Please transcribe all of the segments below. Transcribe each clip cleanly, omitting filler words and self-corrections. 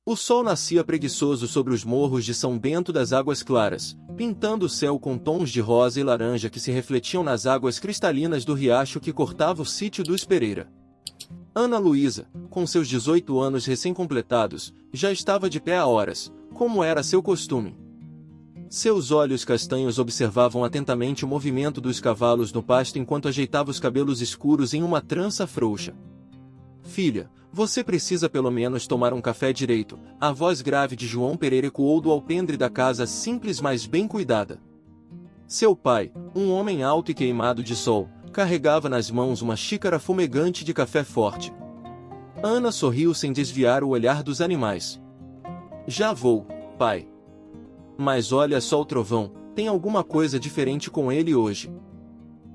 O sol nascia preguiçoso sobre os morros de São Bento das Águas Claras, pintando o céu com tons de rosa e laranja que se refletiam nas águas cristalinas do riacho que cortava o sítio dos Pereira. Ana Luísa, com seus 18 anos recém-completados, já estava de pé há horas, como era seu costume. Seus olhos castanhos observavam atentamente o movimento dos cavalos no pasto enquanto ajeitava os cabelos escuros em uma trança frouxa. Filha, você precisa pelo menos tomar um café direito, a voz grave de João Pereira ecoou do alpendre da casa simples mas bem cuidada. Seu pai, um homem alto e queimado de sol, carregava nas mãos uma xícara fumegante de café forte. Ana sorriu sem desviar o olhar dos animais. Já vou, pai. Mas olha só o trovão, tem alguma coisa diferente com ele hoje.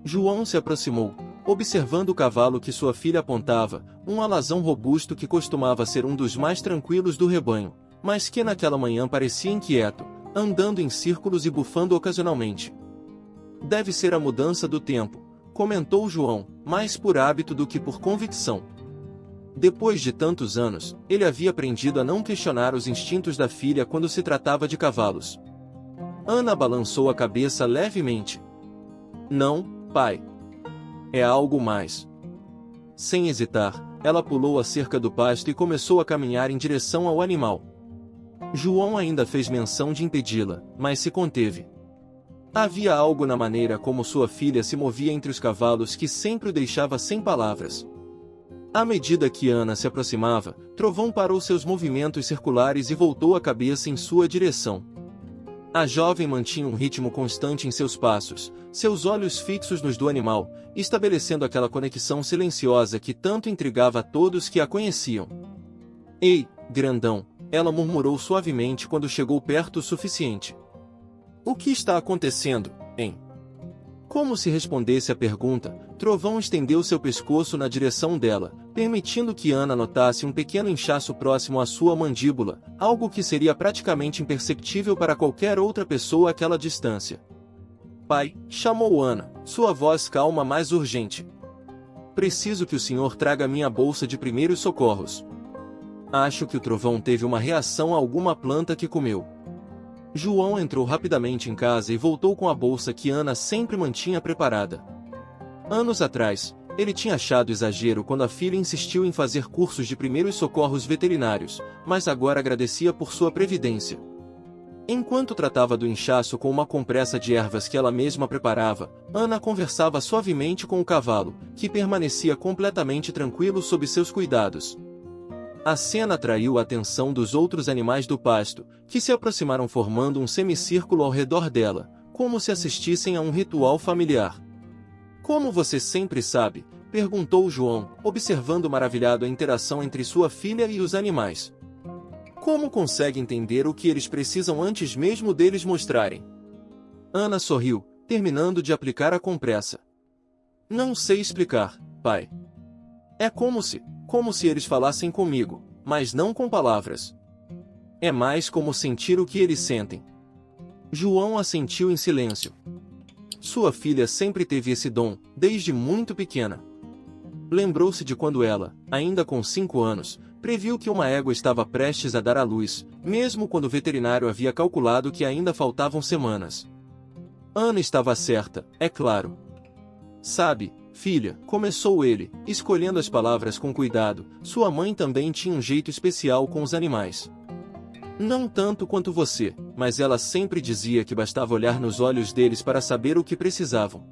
João se aproximou, observando o cavalo que sua filha apontava, um alazão robusto que costumava ser um dos mais tranquilos do rebanho, mas que naquela manhã parecia inquieto, andando em círculos e bufando ocasionalmente. Deve ser a mudança do tempo, comentou João, mais por hábito do que por convicção. Depois de tantos anos, ele havia aprendido a não questionar os instintos da filha quando se tratava de cavalos. Ana balançou a cabeça levemente. Não, pai. É algo mais. Sem hesitar, ela pulou a cerca do pasto e começou a caminhar em direção ao animal. João ainda fez menção de impedi-la, mas se conteve. Havia algo na maneira como sua filha se movia entre os cavalos que sempre o deixava sem palavras. À medida que Ana se aproximava, Trovão parou seus movimentos circulares e voltou a cabeça em sua direção. A jovem mantinha um ritmo constante em seus passos, seus olhos fixos nos do animal, estabelecendo aquela conexão silenciosa que tanto intrigava a todos que a conheciam. Ei, grandão, ela murmurou suavemente quando chegou perto o suficiente. O que está acontecendo, hein? Como se respondesse à pergunta, Trovão estendeu seu pescoço na direção dela, permitindo que Ana notasse um pequeno inchaço próximo à sua mandíbula, algo que seria praticamente imperceptível para qualquer outra pessoa àquela distância. Pai, chamou Ana, sua voz calma mas urgente. Preciso que o senhor traga minha bolsa de primeiros socorros. Acho que o Trovão teve uma reação a alguma planta que comeu. João entrou rapidamente em casa e voltou com a bolsa que Ana sempre mantinha preparada. Anos atrás, ele tinha achado exagero quando a filha insistiu em fazer cursos de primeiros socorros veterinários, mas agora agradecia por sua previdência. Enquanto tratava do inchaço com uma compressa de ervas que ela mesma preparava, Ana conversava suavemente com o cavalo, que permanecia completamente tranquilo sob seus cuidados. A cena atraiu a atenção dos outros animais do pasto, que se aproximaram formando um semicírculo ao redor dela, como se assistissem a um ritual familiar. Como você sempre sabe? Perguntou João, observando maravilhado a interação entre sua filha e os animais. Como consegue entender o que eles precisam antes mesmo deles mostrarem? Ana sorriu, terminando de aplicar a compressa. Não sei explicar, pai. É como se eles falassem comigo, mas não com palavras. É mais como sentir o que eles sentem. João assentiu em silêncio. Sua filha sempre teve esse dom, desde muito pequena. Lembrou-se de quando ela, ainda com 5 anos, previu que uma égua estava prestes a dar à luz, mesmo quando o veterinário havia calculado que ainda faltavam semanas. Ana estava certa, é claro. Sabe, filha, começou ele, escolhendo as palavras com cuidado, sua mãe também tinha um jeito especial com os animais. Não tanto quanto você, mas ela sempre dizia que bastava olhar nos olhos deles para saber o que precisavam.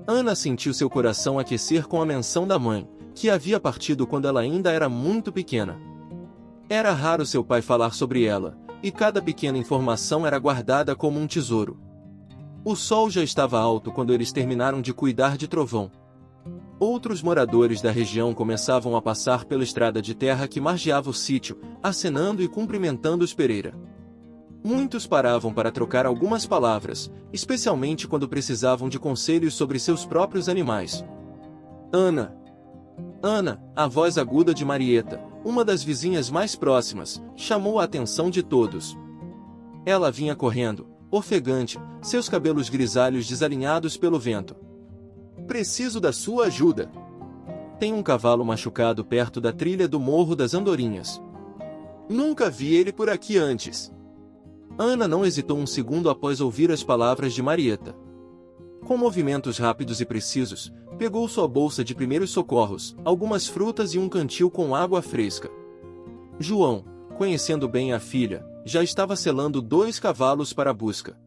Ana sentiu seu coração aquecer com a menção da mãe, que havia partido quando ela ainda era muito pequena. Era raro seu pai falar sobre ela, e cada pequena informação era guardada como um tesouro. O sol já estava alto quando eles terminaram de cuidar de Trovão. Outros moradores da região começavam a passar pela estrada de terra que margeava o sítio, acenando e cumprimentando os Pereira. Muitos paravam para trocar algumas palavras, especialmente quando precisavam de conselhos sobre seus próprios animais. Ana! Ana, a voz aguda de Marieta, uma das vizinhas mais próximas, chamou a atenção de todos. Ela vinha correndo, ofegante, seus cabelos grisalhos desalinhados pelo vento. Preciso da sua ajuda. Tem um cavalo machucado perto da trilha do Morro das Andorinhas. Nunca vi ele por aqui antes. Ana não hesitou um segundo após ouvir as palavras de Marieta. Com movimentos rápidos e precisos, pegou sua bolsa de primeiros socorros, algumas frutas e um cantil com água fresca. João, conhecendo bem a filha, já estava selando 2 cavalos para a busca.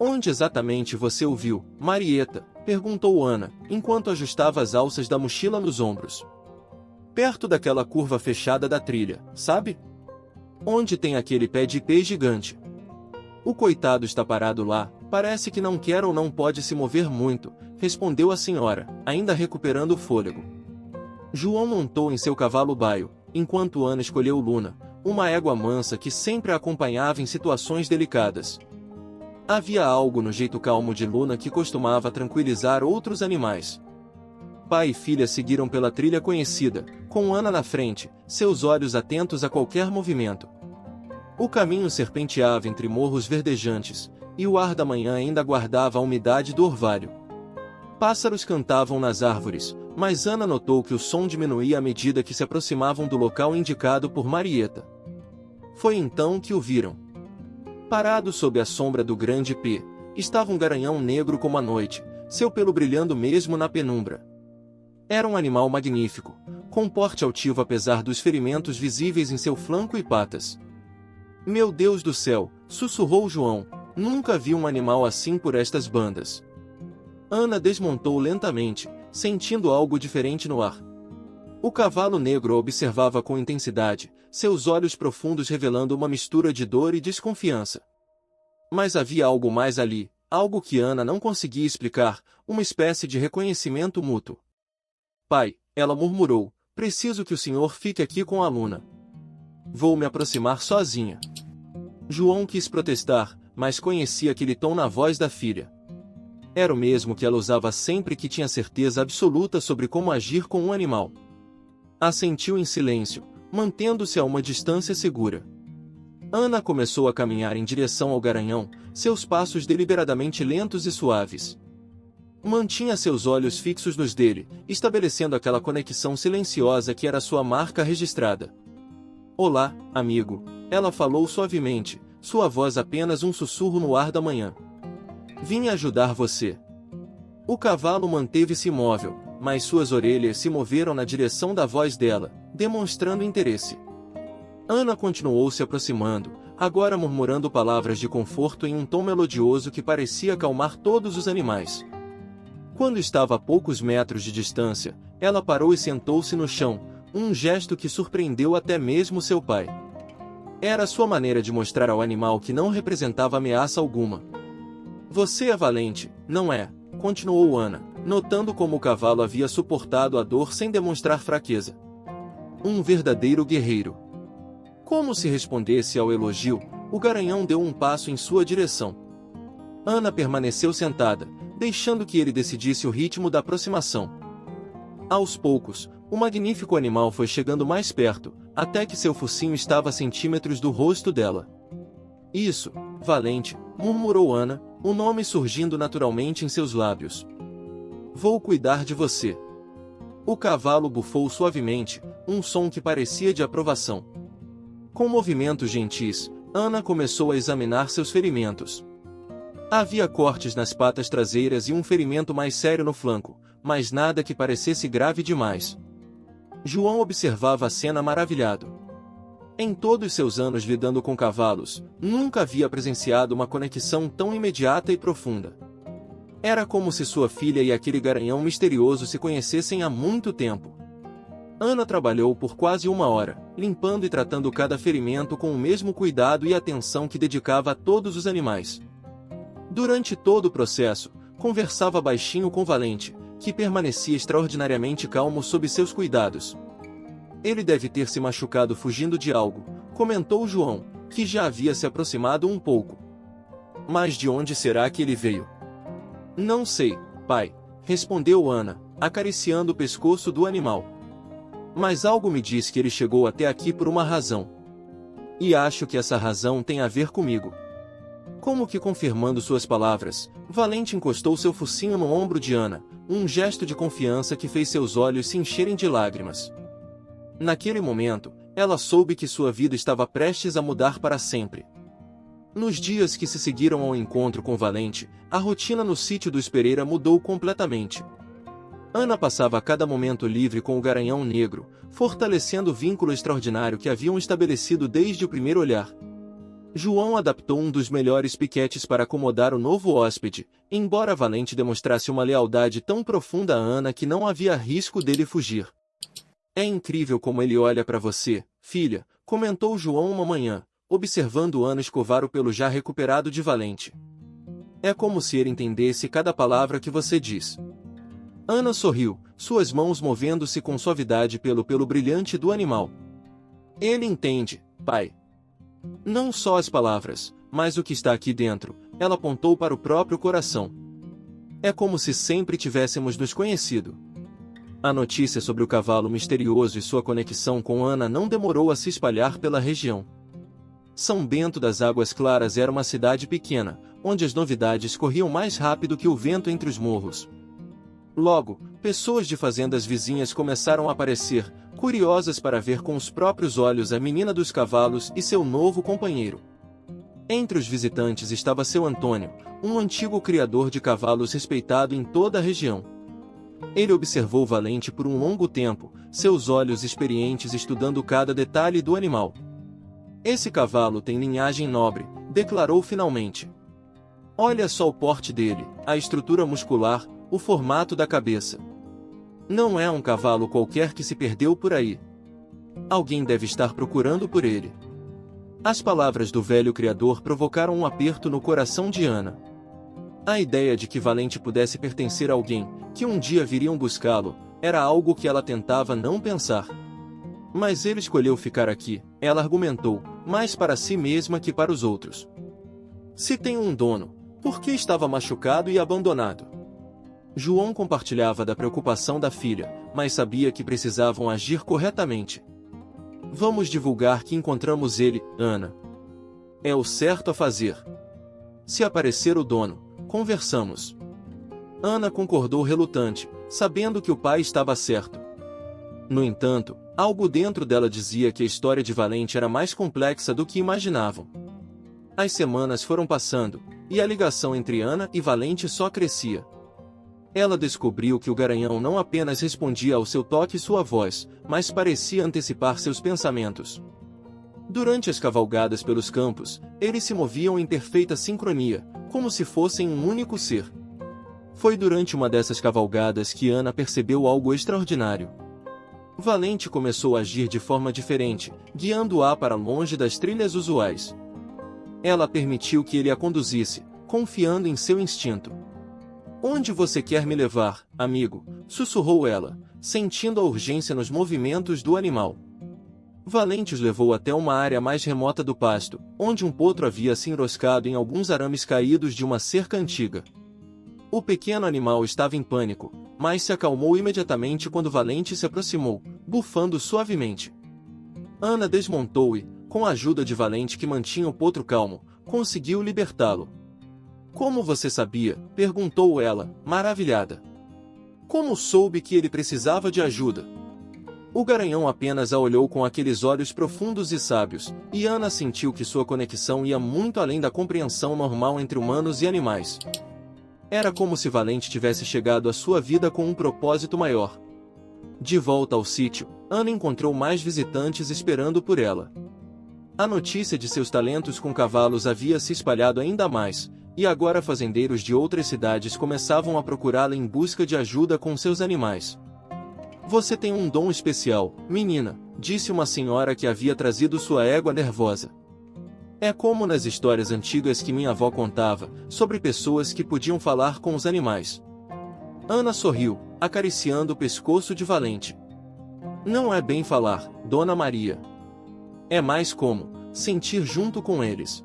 Onde exatamente você o viu, Marieta? Perguntou Ana, enquanto ajustava as alças da mochila nos ombros. Perto daquela curva fechada da trilha, sabe? Onde tem aquele pé de ipê gigante. O coitado está parado lá, parece que não quer ou não pode se mover muito, respondeu a senhora, ainda recuperando o fôlego. João montou em seu cavalo baio, enquanto Ana escolheu Luna, uma égua mansa que sempre a acompanhava em situações delicadas. Havia algo no jeito calmo de Luna que costumava tranquilizar outros animais. Pai e filha seguiram pela trilha conhecida, com Ana na frente, seus olhos atentos a qualquer movimento. O caminho serpenteava entre morros verdejantes, e o ar da manhã ainda guardava a umidade do orvalho. Pássaros cantavam nas árvores, mas Ana notou que o som diminuía à medida que se aproximavam do local indicado por Marieta. Foi então que o viram. Parado sob a sombra do grande ipê, estava um garanhão negro como a noite, seu pelo brilhando mesmo na penumbra. Era um animal magnífico, com porte altivo apesar dos ferimentos visíveis em seu flanco e patas. Meu Deus do céu, sussurrou João, nunca vi um animal assim por estas bandas. Ana desmontou lentamente, sentindo algo diferente no ar. O cavalo negro a observava com intensidade, seus olhos profundos revelando uma mistura de dor e desconfiança. Mas havia algo mais ali, algo que Ana não conseguia explicar, uma espécie de reconhecimento mútuo. Pai, ela murmurou, preciso que o senhor fique aqui com a Luna. Vou me aproximar sozinha. João quis protestar, mas conhecia aquele tom na voz da filha. Era o mesmo que ela usava sempre que tinha certeza absoluta sobre como agir com um animal. Assentiu em silêncio, mantendo-se a uma distância segura. Ana começou a caminhar em direção ao garanhão, seus passos deliberadamente lentos e suaves. Mantinha seus olhos fixos nos dele, estabelecendo aquela conexão silenciosa que era sua marca registrada. Olá, amigo, ela falou suavemente, sua voz apenas um sussurro no ar da manhã. Vim ajudar você. O cavalo manteve-se imóvel, mas suas orelhas se moveram na direção da voz dela, demonstrando interesse. Ana continuou se aproximando, agora murmurando palavras de conforto em um tom melodioso que parecia acalmar todos os animais. Quando estava a poucos metros de distância, ela parou e sentou-se no chão, um gesto que surpreendeu até mesmo seu pai. Era sua maneira de mostrar ao animal que não representava ameaça alguma. Você é valente, não é? Continuou Ana, notando como o cavalo havia suportado a dor sem demonstrar fraqueza. Um verdadeiro guerreiro. Como se respondesse ao elogio, o garanhão deu um passo em sua direção. Ana permaneceu sentada, deixando que ele decidisse o ritmo da aproximação. Aos poucos, o magnífico animal foi chegando mais perto, até que seu focinho estava a centímetros do rosto dela. Isso, valente, murmurou Ana, o nome surgindo naturalmente em seus lábios. Vou cuidar de você. O cavalo bufou suavemente, um som que parecia de aprovação. Com movimentos gentis, Ana começou a examinar seus ferimentos. Havia cortes nas patas traseiras e um ferimento mais sério no flanco, mas nada que parecesse grave demais. João observava a cena maravilhado. Em todos seus anos lidando com cavalos, nunca havia presenciado uma conexão tão imediata e profunda. Era como se sua filha e aquele garanhão misterioso se conhecessem há muito tempo. Ana trabalhou por quase 1 hora, limpando e tratando cada ferimento com o mesmo cuidado e atenção que dedicava a todos os animais. Durante todo o processo, conversava baixinho com Valente, que permanecia extraordinariamente calmo sob seus cuidados. Ele deve ter se machucado fugindo de algo, comentou João, que já havia se aproximado um pouco. Mas de onde será que ele veio? Não sei, pai, respondeu Ana, acariciando o pescoço do animal. Mas algo me diz que ele chegou até aqui por uma razão. E acho que essa razão tem a ver comigo. Como que confirmando suas palavras, Valente encostou seu focinho no ombro de Ana, um gesto de confiança que fez seus olhos se encherem de lágrimas. Naquele momento, Ela soube que sua vida estava prestes a mudar para sempre. Nos dias que se seguiram ao encontro com Valente, a rotina no sítio dos Pereira mudou completamente. Ana passava cada momento livre com o Garanhão Negro, fortalecendo o vínculo extraordinário que haviam estabelecido desde o primeiro olhar. João adaptou um dos melhores piquetes para acomodar o novo hóspede, embora Valente demonstrasse uma lealdade tão profunda a Ana que não havia risco dele fugir. É incrível como ele olha para você, filha, comentou João uma manhã, observando Ana escovar o pelo já recuperado de Valente. É como se ele entendesse cada palavra que você diz. Ana sorriu, suas mãos movendo-se com suavidade pelo pelo brilhante do animal. Ele entende, pai. Não só as palavras, mas o que está aqui dentro, ela apontou para o próprio coração. É como se sempre tivéssemos nos conhecido. A notícia sobre o cavalo misterioso e sua conexão com Ana não demorou a se espalhar pela região. São Bento das Águas Claras era uma cidade pequena, onde as novidades corriam mais rápido que o vento entre os morros. Logo, pessoas de fazendas vizinhas começaram a aparecer, curiosas para ver com os próprios olhos a menina dos cavalos e seu novo companheiro. Entre os visitantes estava seu Antônio, um antigo criador de cavalos respeitado em toda a região. Ele observou Valente por um longo tempo, seus olhos experientes estudando cada detalhe do animal. Esse cavalo tem linhagem nobre, declarou finalmente. Olha só o porte dele, a estrutura muscular, o formato da cabeça. Não é um cavalo qualquer que se perdeu por aí. Alguém deve estar procurando por ele. As palavras do velho criador provocaram um aperto no coração de Ana. A ideia de que Valente pudesse pertencer a alguém, que um dia viriam buscá-lo, era algo que ela tentava não pensar. Mas ele escolheu ficar aqui, ela argumentou, mais para si mesma que para os outros. Se tem um dono, por que estava machucado e abandonado? João compartilhava da preocupação da filha, mas sabia que precisavam agir corretamente. Vamos divulgar que encontramos ele, Ana. É o certo a fazer. Se aparecer o dono, conversamos. Ana concordou relutante, sabendo que o pai estava certo. No entanto, algo dentro dela dizia que a história de Valente era mais complexa do que imaginavam. As semanas foram passando, e a ligação entre Ana e Valente só crescia. Ela descobriu que o Garanhão não apenas respondia ao seu toque e sua voz, mas parecia antecipar seus pensamentos. Durante as cavalgadas pelos campos, eles se moviam em perfeita sincronia, como se fossem um único ser. Foi durante uma dessas cavalgadas que Ana percebeu algo extraordinário. Valente começou a agir de forma diferente, guiando-a para longe das trilhas usuais. Ela permitiu que ele a conduzisse, confiando em seu instinto. Onde você quer me levar, amigo? Sussurrou ela, sentindo a urgência nos movimentos do animal. Valente os levou até uma área mais remota do pasto, onde um potro havia se enroscado em alguns arames caídos de uma cerca antiga. O pequeno animal estava em pânico, mas se acalmou imediatamente quando Valente se aproximou, bufando suavemente. Ana desmontou e, com a ajuda de Valente que mantinha o potro calmo, conseguiu libertá-lo. Como você sabia? Perguntou ela, maravilhada. Como soube que ele precisava de ajuda? O Garanhão apenas a olhou com aqueles olhos profundos e sábios, e Ana sentiu que sua conexão ia muito além da compreensão normal entre humanos e animais. Era como se Valente tivesse chegado à sua vida com um propósito maior. De volta ao sítio, Ana encontrou mais visitantes esperando por ela. A notícia de seus talentos com cavalos havia se espalhado ainda mais, e agora fazendeiros de outras cidades começavam a procurá-la em busca de ajuda com seus animais. Você tem um dom especial, menina, disse uma senhora que havia trazido sua égua nervosa. É como nas histórias antigas que minha avó contava, sobre pessoas que podiam falar com os animais. Ana sorriu, acariciando o pescoço de Valente. Não é bem falar, Dona Maria. É mais como sentir junto com eles.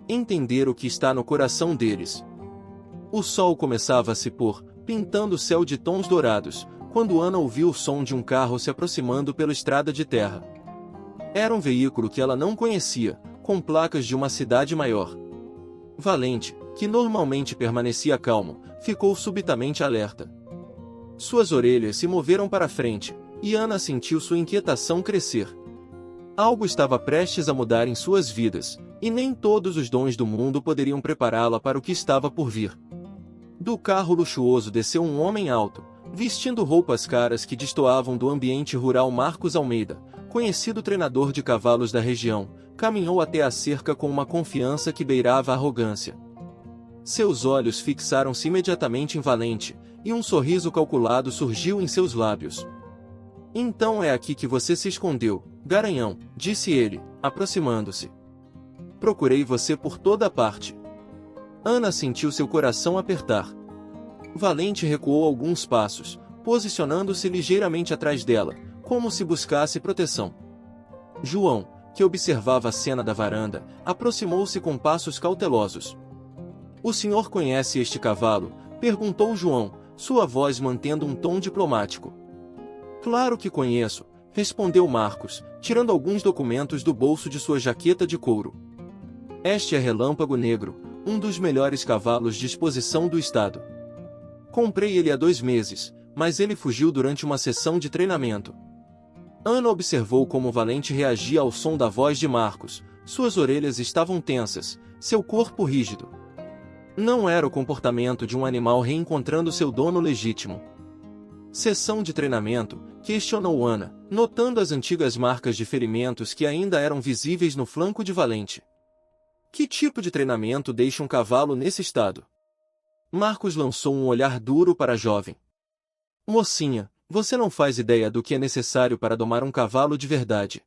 Entender o que está no coração deles. O sol começava a se pôr, pintando o céu de tons dourados, quando Ana ouviu o som de um carro se aproximando pela estrada de terra. Era um veículo que ela não conhecia, com placas de uma cidade maior. Valente, que normalmente permanecia calmo, ficou subitamente alerta. Suas orelhas se moveram para frente, e Ana sentiu sua inquietação crescer. Algo estava prestes a mudar em suas vidas, e nem todos os dons do mundo poderiam prepará-la para o que estava por vir. Do carro luxuoso desceu um homem alto, vestindo roupas caras que destoavam do ambiente rural. Marcos Almeida, conhecido treinador de cavalos da região, caminhou até a cerca com uma confiança que beirava a arrogância. Seus olhos fixaram-se imediatamente em Valente, e um sorriso calculado surgiu em seus lábios. Então é aqui que você se escondeu, garanhão, disse ele, aproximando-se. Procurei você por toda parte. Ana sentiu seu coração apertar. Valente recuou alguns passos, posicionando-se ligeiramente atrás dela, como se buscasse proteção. João, que observava a cena da varanda, aproximou-se com passos cautelosos. O senhor conhece este cavalo? Perguntou João, sua voz mantendo um tom diplomático. Claro que conheço, respondeu Marcos, tirando alguns documentos do bolso de sua jaqueta de couro. Este é Relâmpago Negro, um dos melhores cavalos de exposição do estado. Comprei ele há 2 meses, mas ele fugiu durante uma sessão de treinamento. Ana observou como Valente reagia ao som da voz de Marcos. Suas orelhas estavam tensas, seu corpo rígido. Não era o comportamento de um animal reencontrando seu dono legítimo. Sessão de treinamento, questionou Ana, notando as antigas marcas de ferimentos que ainda eram visíveis no flanco de Valente. Que tipo de treinamento deixa um cavalo nesse estado? Marcos lançou um olhar duro para a jovem. Mocinha, você não faz ideia do que é necessário para domar um cavalo de verdade.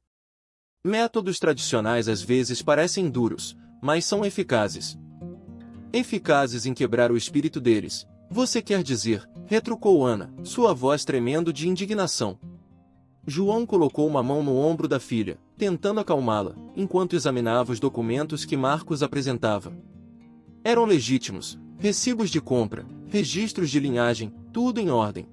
Métodos tradicionais às vezes parecem duros, mas são eficazes. Eficazes em quebrar o espírito deles. Você quer dizer, retrucou Ana, sua voz tremendo de indignação. João colocou uma mão no ombro da filha, tentando acalmá-la, enquanto examinava os documentos que Marcos apresentava. Eram legítimos, recibos de compra, registros de linhagem, tudo em ordem.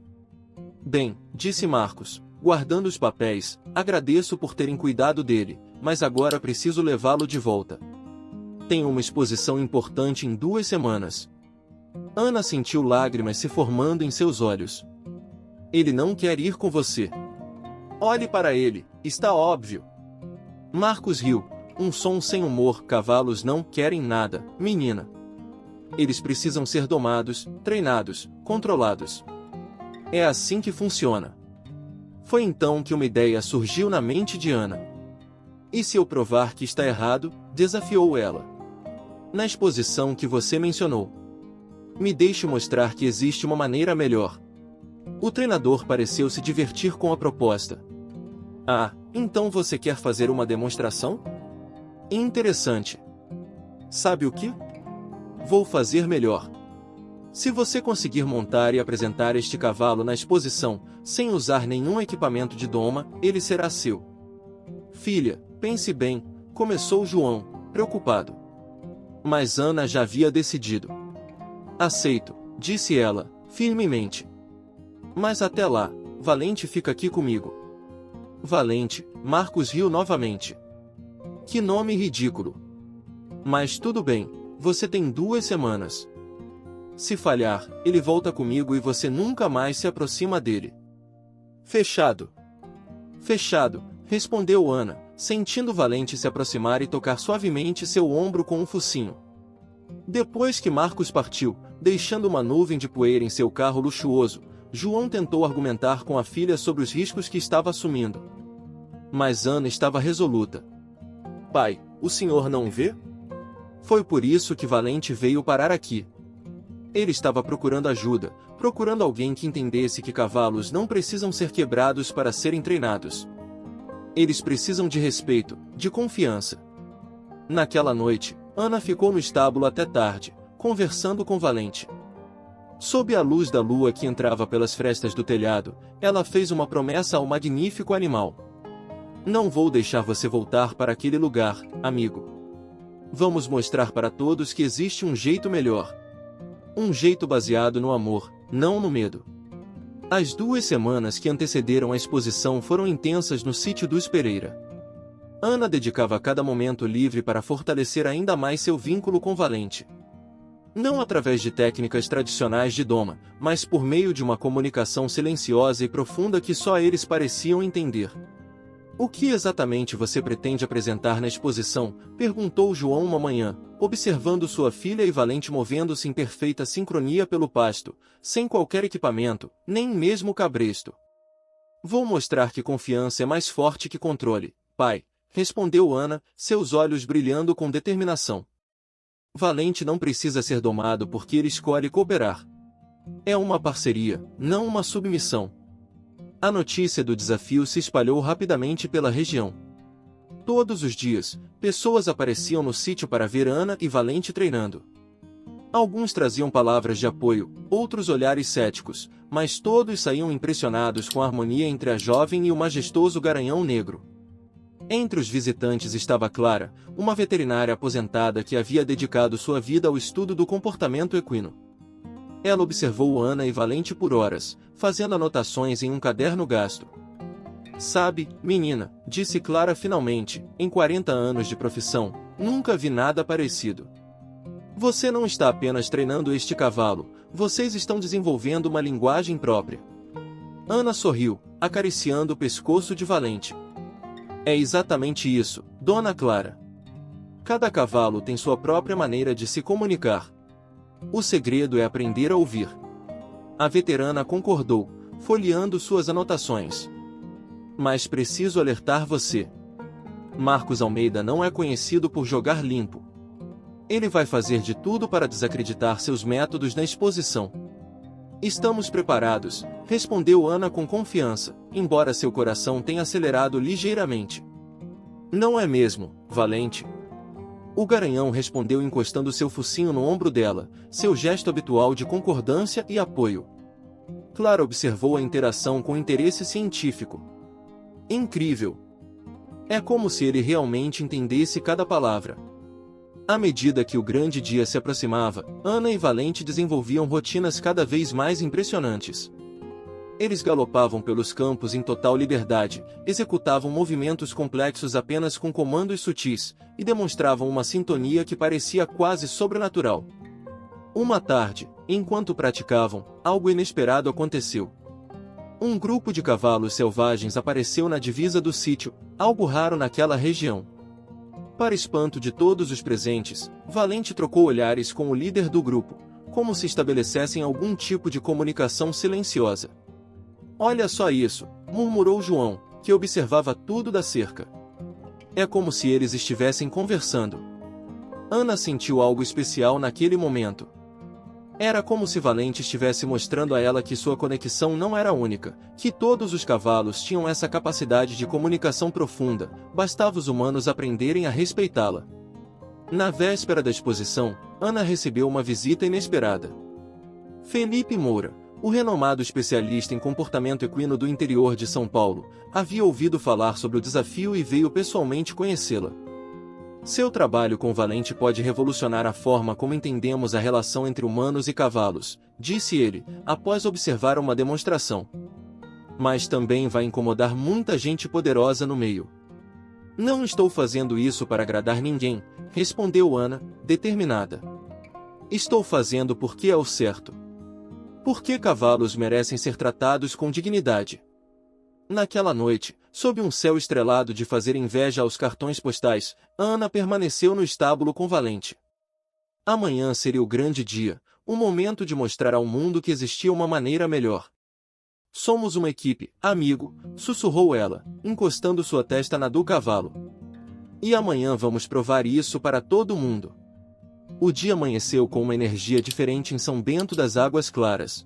Bem, disse Marcos, guardando os papéis, agradeço por terem cuidado dele, mas agora preciso levá-lo de volta. Tenho uma exposição importante em 2 semanas. Ana sentiu lágrimas se formando em seus olhos. Ele não quer ir com você. Olhe para ele, está óbvio. Marcos riu, um som sem humor. Cavalos não querem nada, menina. Eles precisam ser domados, treinados, controlados. É assim que funciona. Foi então que uma ideia surgiu na mente de Ana. E se eu provar que está errado? Desafiou ela. Na exposição que você mencionou. Me deixe mostrar que existe uma maneira melhor. O treinador pareceu se divertir com a proposta. Ah, então você quer fazer uma demonstração? Interessante. Sabe o que? Vou fazer melhor. Se você conseguir montar e apresentar este cavalo na exposição, sem usar nenhum equipamento de doma, ele será seu. Filha, pense bem, começou João, preocupado. Mas Ana já havia decidido. Aceito, disse ela, firmemente. Mas até lá, Valente fica aqui comigo. Valente, Marcos riu novamente. Que nome ridículo. Mas tudo bem, você tem 2 semanas. Se falhar, ele volta comigo e você nunca mais se aproxima dele. Fechado. Fechado, respondeu Ana, sentindo Valente se aproximar e tocar suavemente seu ombro com um focinho. Depois que Marcos partiu, deixando uma nuvem de poeira em seu carro luxuoso, João tentou argumentar com a filha sobre os riscos que estava assumindo. Mas Ana estava resoluta. Pai, o senhor não vê? Foi por isso que Valente veio parar aqui. Ele estava procurando ajuda, procurando alguém que entendesse que cavalos não precisam ser quebrados para serem treinados. Eles precisam de respeito, de confiança. Naquela noite, Ana ficou no estábulo até tarde, conversando com Valente. Sob a luz da lua que entrava pelas frestas do telhado, ela fez uma promessa ao magnífico animal. Não vou deixar você voltar para aquele lugar, amigo. Vamos mostrar para todos que existe um jeito melhor. Um jeito baseado no amor, não no medo. As 2 semanas que antecederam a exposição foram intensas no sítio dos Pereira. Ana dedicava cada momento livre para fortalecer ainda mais seu vínculo com Valente. Não através de técnicas tradicionais de doma, mas por meio de uma comunicação silenciosa e profunda que só eles pareciam entender. O que exatamente você pretende apresentar na exposição? Perguntou João uma manhã, observando sua filha e Valente movendo-se em perfeita sincronia pelo pasto, sem qualquer equipamento, nem mesmo cabresto. Vou mostrar que confiança é mais forte que controle, pai, respondeu Ana, seus olhos brilhando com determinação. Valente não precisa ser domado porque ele escolhe cooperar. É uma parceria, não uma submissão. A notícia do desafio se espalhou rapidamente pela região. Todos os dias, pessoas apareciam no sítio para ver Ana e Valente treinando. Alguns traziam palavras de apoio, outros olhares céticos, mas todos saíam impressionados com a harmonia entre a jovem e o majestoso garanhão negro. Entre os visitantes estava Clara, uma veterinária aposentada que havia dedicado sua vida ao estudo do comportamento equino. Ela observou Ana e Valente por horas, fazendo anotações em um caderno gasto. Sabe, menina, disse Clara finalmente, em 40 anos de profissão, nunca vi nada parecido. Você não está apenas treinando este cavalo, vocês estão desenvolvendo uma linguagem própria. Ana sorriu, acariciando o pescoço de Valente. É exatamente isso, Dona Clara. Cada cavalo tem sua própria maneira de se comunicar. O segredo é aprender a ouvir. A veterana concordou, folheando suas anotações. Mas preciso alertar você. Marcos Almeida não é conhecido por jogar limpo. Ele vai fazer de tudo para desacreditar seus métodos na exposição. Estamos preparados, respondeu Ana com confiança, embora seu coração tenha acelerado ligeiramente. Não é mesmo, Valente? O garanhão respondeu encostando seu focinho no ombro dela, seu gesto habitual de concordância e apoio. Clara observou a interação com interesse científico. Incrível! É como se ele realmente entendesse cada palavra. À medida que o grande dia se aproximava, Ana e Valente desenvolviam rotinas cada vez mais impressionantes. Eles galopavam pelos campos em total liberdade, executavam movimentos complexos apenas com comandos sutis, e demonstravam uma sintonia que parecia quase sobrenatural. Uma tarde, enquanto praticavam, algo inesperado aconteceu. Um grupo de cavalos selvagens apareceu na divisa do sítio, algo raro naquela região. Para espanto de todos os presentes, Valente trocou olhares com o líder do grupo, como se estabelecessem algum tipo de comunicação silenciosa. Olha só isso, murmurou João, que observava tudo da cerca. É como se eles estivessem conversando. Ana sentiu algo especial naquele momento. Era como se Valente estivesse mostrando a ela que sua conexão não era única, que todos os cavalos tinham essa capacidade de comunicação profunda, bastava os humanos aprenderem a respeitá-la. Na véspera da exposição, Ana recebeu uma visita inesperada. Felipe Moura, o renomado especialista em comportamento equino do interior de São Paulo, havia ouvido falar sobre o desafio e veio pessoalmente conhecê-la. Seu trabalho com Valente pode revolucionar a forma como entendemos a relação entre humanos e cavalos, disse ele, após observar uma demonstração. Mas também vai incomodar muita gente poderosa no meio. Não estou fazendo isso para agradar ninguém, respondeu Ana, determinada. Estou fazendo porque é o certo. Porque cavalos merecem ser tratados com dignidade. Naquela noite, sob um céu estrelado de fazer inveja aos cartões postais, Ana permaneceu no estábulo com Valente. Amanhã seria o grande dia, o momento de mostrar ao mundo que existia uma maneira melhor. Somos uma equipe, amigo, sussurrou ela, encostando sua testa na do cavalo. E amanhã vamos provar isso para todo mundo. O dia amanheceu com uma energia diferente em São Bento das Águas Claras.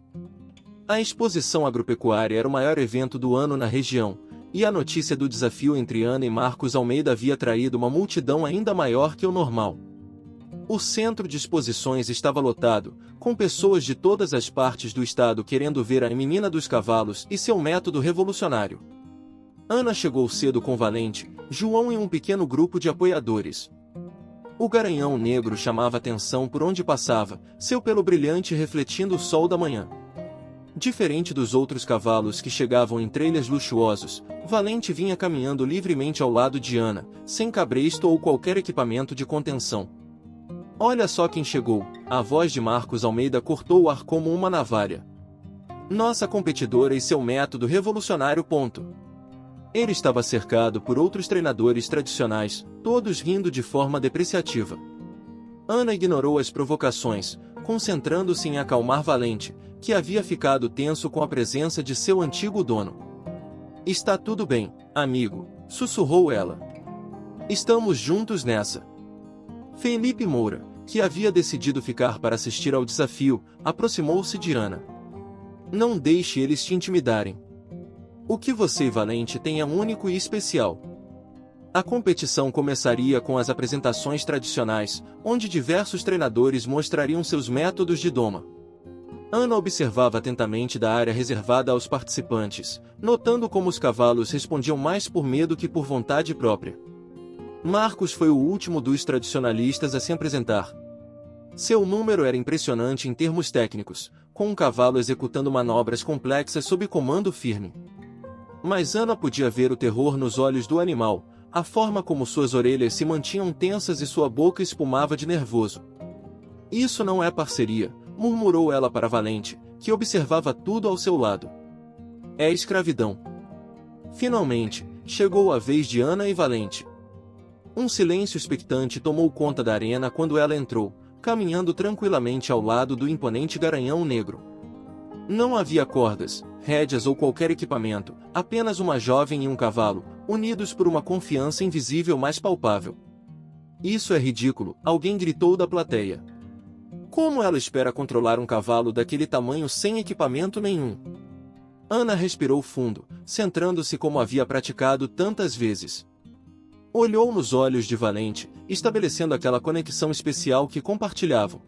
A exposição agropecuária era o maior evento do ano na região, e a notícia do desafio entre Ana e Marcos Almeida havia atraído uma multidão ainda maior que o normal. O centro de exposições estava lotado, com pessoas de todas as partes do estado querendo ver a menina dos cavalos e seu método revolucionário. Ana chegou cedo com Valente, João e um pequeno grupo de apoiadores. O garanhão negro chamava atenção por onde passava, seu pelo brilhante refletindo o sol da manhã. Diferente dos outros cavalos que chegavam em trailers luxuosos, Valente vinha caminhando livremente ao lado de Ana, sem cabresto ou qualquer equipamento de contenção. Olha só quem chegou, a voz de Marcos Almeida cortou o ar como uma navalha. Nossa competidora e seu método revolucionário. Ele estava cercado por outros treinadores tradicionais, todos rindo de forma depreciativa. Ana ignorou as provocações, concentrando-se em acalmar Valente, que havia ficado tenso com a presença de seu antigo dono. "Está tudo bem, amigo", sussurrou ela. "Estamos juntos nessa." Felipe Moura, que havia decidido ficar para assistir ao desafio, aproximou-se de Ana. "Não deixe eles te intimidarem. O que você e Valente têm é único e especial." A competição começaria com as apresentações tradicionais, onde diversos treinadores mostrariam seus métodos de doma. Ana observava atentamente da área reservada aos participantes, notando como os cavalos respondiam mais por medo que por vontade própria. Marcos foi o último dos tradicionalistas a se apresentar. Seu número era impressionante em termos técnicos, com um cavalo executando manobras complexas sob comando firme. Mas Ana podia ver o terror nos olhos do animal, a forma como suas orelhas se mantinham tensas e sua boca espumava de nervoso. "Isso não é parceria", murmurou ela para Valente, que observava tudo ao seu lado. "É escravidão." Finalmente, chegou a vez de Ana e Valente. Um silêncio expectante tomou conta da arena quando ela entrou, caminhando tranquilamente ao lado do imponente garanhão negro. Não havia cordas, rédeas ou qualquer equipamento, apenas uma jovem e um cavalo, unidos por uma confiança invisível mais palpável. "Isso é ridículo", alguém gritou da plateia. "Como ela espera controlar um cavalo daquele tamanho sem equipamento nenhum?" Ana respirou fundo, centrando-se como havia praticado tantas vezes. Olhou nos olhos de Valente, estabelecendo aquela conexão especial que compartilhavam.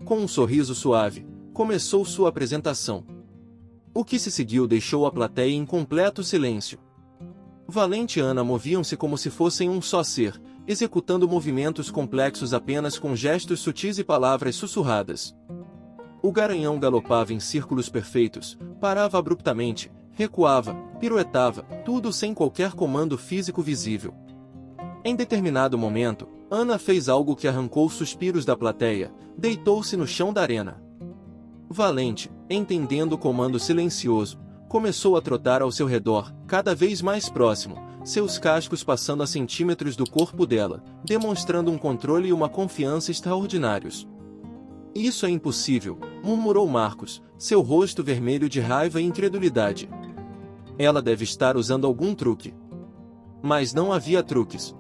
Com um sorriso suave, começou sua apresentação. O que se seguiu deixou a plateia em completo silêncio. Valente e Ana moviam-se como se fossem um só ser, executando movimentos complexos apenas com gestos sutis e palavras sussurradas. O garanhão galopava em círculos perfeitos, parava abruptamente, recuava, piruetava, tudo sem qualquer comando físico visível. Em determinado momento, Ana fez algo que arrancou suspiros da plateia, deitou-se no chão da arena. Valente, entendendo o comando silencioso, começou a trotar ao seu redor, cada vez mais próximo, seus cascos passando a centímetros do corpo dela, demonstrando um controle e uma confiança extraordinários. "Isso é impossível", murmurou Marcos, seu rosto vermelho de raiva e incredulidade. "Ela deve estar usando algum truque." Mas não havia truques.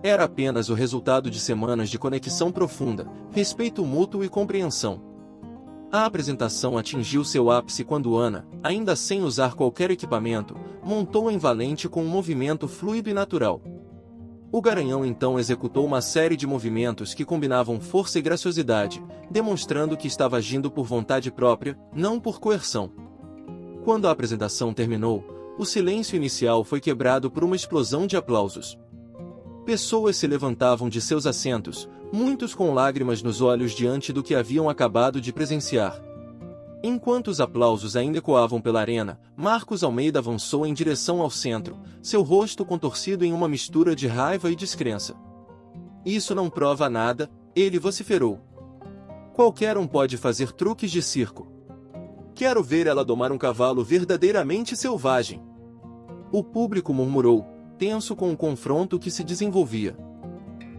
Era apenas o resultado de semanas de conexão profunda, respeito mútuo e compreensão. A apresentação atingiu seu ápice quando Ana, ainda sem usar qualquer equipamento, montou em Valente com um movimento fluido e natural. O garanhão então executou uma série de movimentos que combinavam força e graciosidade, demonstrando que estava agindo por vontade própria, não por coerção. Quando a apresentação terminou, o silêncio inicial foi quebrado por uma explosão de aplausos. Pessoas se levantavam de seus assentos, muitos com lágrimas nos olhos diante do que haviam acabado de presenciar. Enquanto os aplausos ainda ecoavam pela arena, Marcos Almeida avançou em direção ao centro, seu rosto contorcido em uma mistura de raiva e descrença. "Isso não prova nada", ele vociferou. "Qualquer um pode fazer truques de circo. Quero ver ela domar um cavalo verdadeiramente selvagem." O público murmurou, tenso com o confronto que se desenvolvia.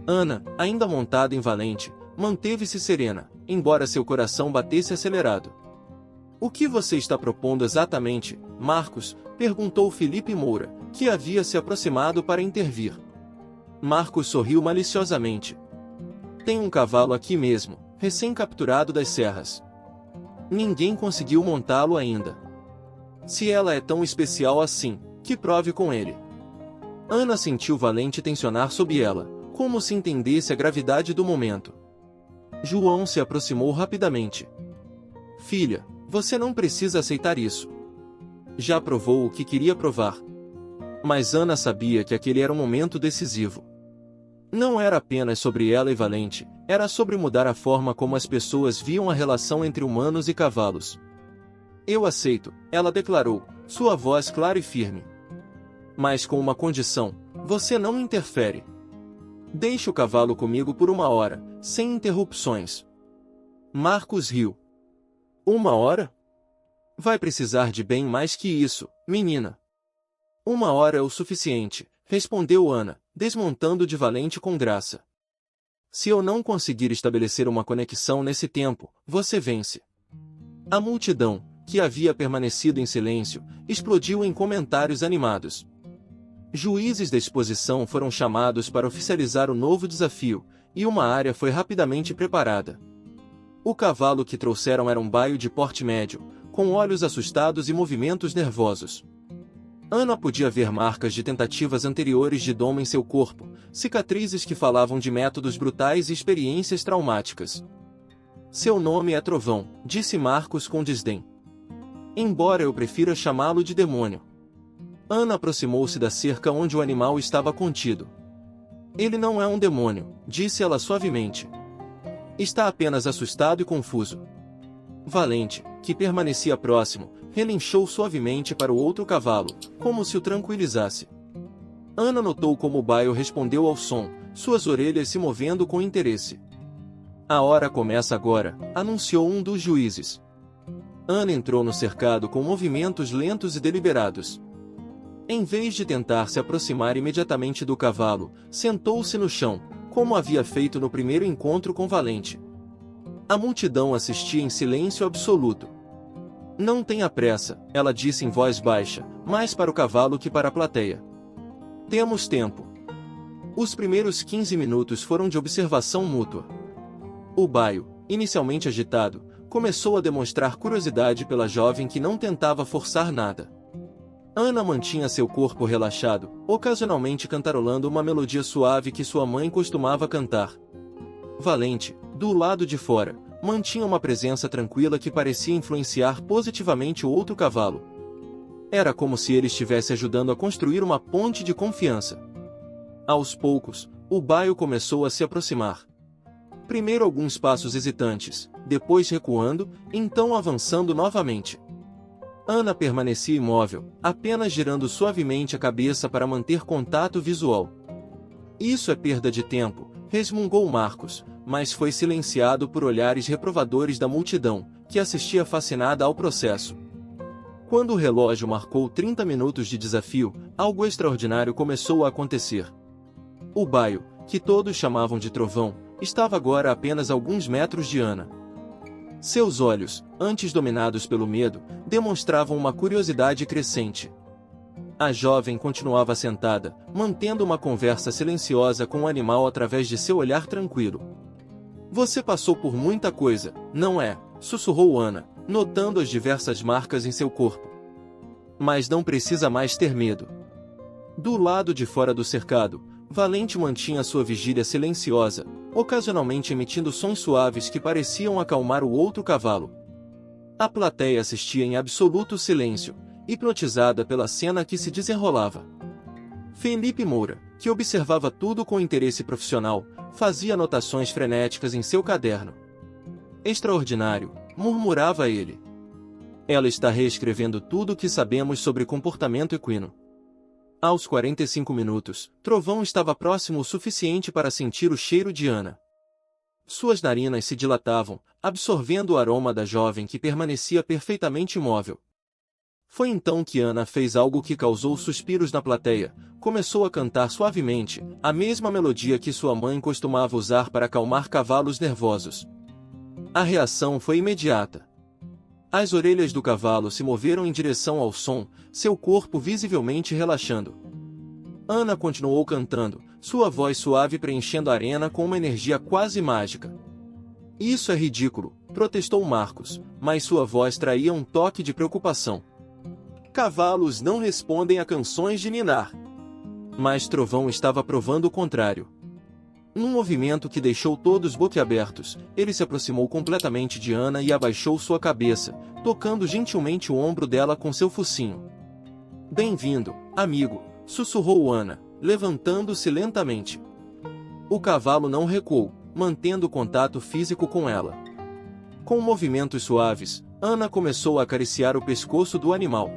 Ana, ainda montada em Valente, manteve-se serena, embora seu coração batesse acelerado. "O que você está propondo exatamente, Marcos?", perguntou Felipe Moura, que havia se aproximado para intervir. Marcos sorriu maliciosamente. "Tem um cavalo aqui mesmo, recém-capturado das serras. Ninguém conseguiu montá-lo ainda. Se ela é tão especial assim, que prove com ele." Ana sentiu Valente tensionar sob ela, como se entendesse a gravidade do momento. João se aproximou rapidamente. "Filha, você não precisa aceitar isso. Já provou o que queria provar." Mas Ana sabia que aquele era um momento decisivo. Não era apenas sobre ela e Valente, era sobre mudar a forma como as pessoas viam a relação entre humanos e cavalos. "Eu aceito", ela declarou, sua voz clara e firme. "Mas com uma condição: você não interfere. Deixe o cavalo comigo por 1 hora, sem interrupções." Marcos riu. 1 hora? Vai precisar de bem mais que isso, menina. 1 hora é o suficiente, respondeu Ana, desmontando de Valente com graça. Se eu não conseguir estabelecer uma conexão nesse tempo, você vence. A multidão, que havia permanecido em silêncio, explodiu em comentários animados. Juízes da exposição foram chamados para oficializar o novo desafio, e uma área foi rapidamente preparada. O cavalo que trouxeram era um baio de porte médio, com olhos assustados e movimentos nervosos. Ana podia ver marcas de tentativas anteriores de doma em seu corpo, cicatrizes que falavam de métodos brutais e experiências traumáticas. Seu nome é Trovão, disse Marcos com desdém. Embora eu prefira chamá-lo de demônio. Ana aproximou-se da cerca onde o animal estava contido. Ele não é um demônio, disse ela suavemente. Está apenas assustado e confuso. Valente, que permanecia próximo, relinchou suavemente para o outro cavalo, como se o tranquilizasse. Ana notou como o baio respondeu ao som, suas orelhas se movendo com interesse. A hora começa agora, anunciou um dos juízes. Ana entrou no cercado com movimentos lentos e deliberados. Em vez de tentar se aproximar imediatamente do cavalo, sentou-se no chão, como havia feito no primeiro encontro com Valente. A multidão assistia em silêncio absoluto. Não tenha pressa, ela disse em voz baixa, mais para o cavalo que para a plateia. Temos tempo. Os primeiros 15 minutos foram de observação mútua. O baio, inicialmente agitado, começou a demonstrar curiosidade pela jovem que não tentava forçar nada. Ana mantinha seu corpo relaxado, ocasionalmente cantarolando uma melodia suave que sua mãe costumava cantar. Valente, do lado de fora, mantinha uma presença tranquila que parecia influenciar positivamente o outro cavalo. Era como se ele estivesse ajudando a construir uma ponte de confiança. Aos poucos, o baio começou a se aproximar. Primeiro alguns passos hesitantes, depois recuando, então avançando novamente. Ana permanecia imóvel, apenas girando suavemente a cabeça para manter contato visual. Isso é perda de tempo, resmungou Marcos, mas foi silenciado por olhares reprovadores da multidão, que assistia fascinada ao processo. Quando o relógio marcou 30 minutos de desafio, algo extraordinário começou a acontecer. O baio, que todos chamavam de Trovão, estava agora a apenas alguns metros de Ana. Seus olhos, antes dominados pelo medo, demonstravam uma curiosidade crescente. A jovem continuava sentada, mantendo uma conversa silenciosa com o animal através de seu olhar tranquilo. Você passou por muita coisa, não é? Sussurrou Ana, notando as diversas marcas em seu corpo. Mas não precisa mais ter medo. Do lado de fora do cercado, Valente mantinha sua vigília silenciosa, ocasionalmente emitindo sons suaves que pareciam acalmar o outro cavalo. A plateia assistia em absoluto silêncio, hipnotizada pela cena que se desenrolava. Felipe Moura, que observava tudo com interesse profissional, fazia anotações frenéticas em seu caderno. Extraordinário, murmurava ele. Ela está reescrevendo tudo o que sabemos sobre comportamento equino. Aos 45 minutos, Trovão estava próximo o suficiente para sentir o cheiro de Ana. Suas narinas se dilatavam, absorvendo o aroma da jovem que permanecia perfeitamente imóvel. Foi então que Ana fez algo que causou suspiros na plateia, começou a cantar suavemente, a mesma melodia que sua mãe costumava usar para acalmar cavalos nervosos. A reação foi imediata. As orelhas do cavalo se moveram em direção ao som, seu corpo visivelmente relaxando. Ana continuou cantando, sua voz suave preenchendo a arena com uma energia quase mágica. Isso é ridículo, protestou Marcos, mas sua voz traía um toque de preocupação. Cavalos não respondem a canções de ninar. Mas Trovão estava provando o contrário. Num movimento que deixou todos boquiabertos, ele se aproximou completamente de Ana e abaixou sua cabeça, tocando gentilmente o ombro dela com seu focinho. Bem-vindo, amigo, sussurrou Ana, levantando-se lentamente. O cavalo não recuou, mantendo contato físico com ela. Com movimentos suaves, Ana começou a acariciar o pescoço do animal.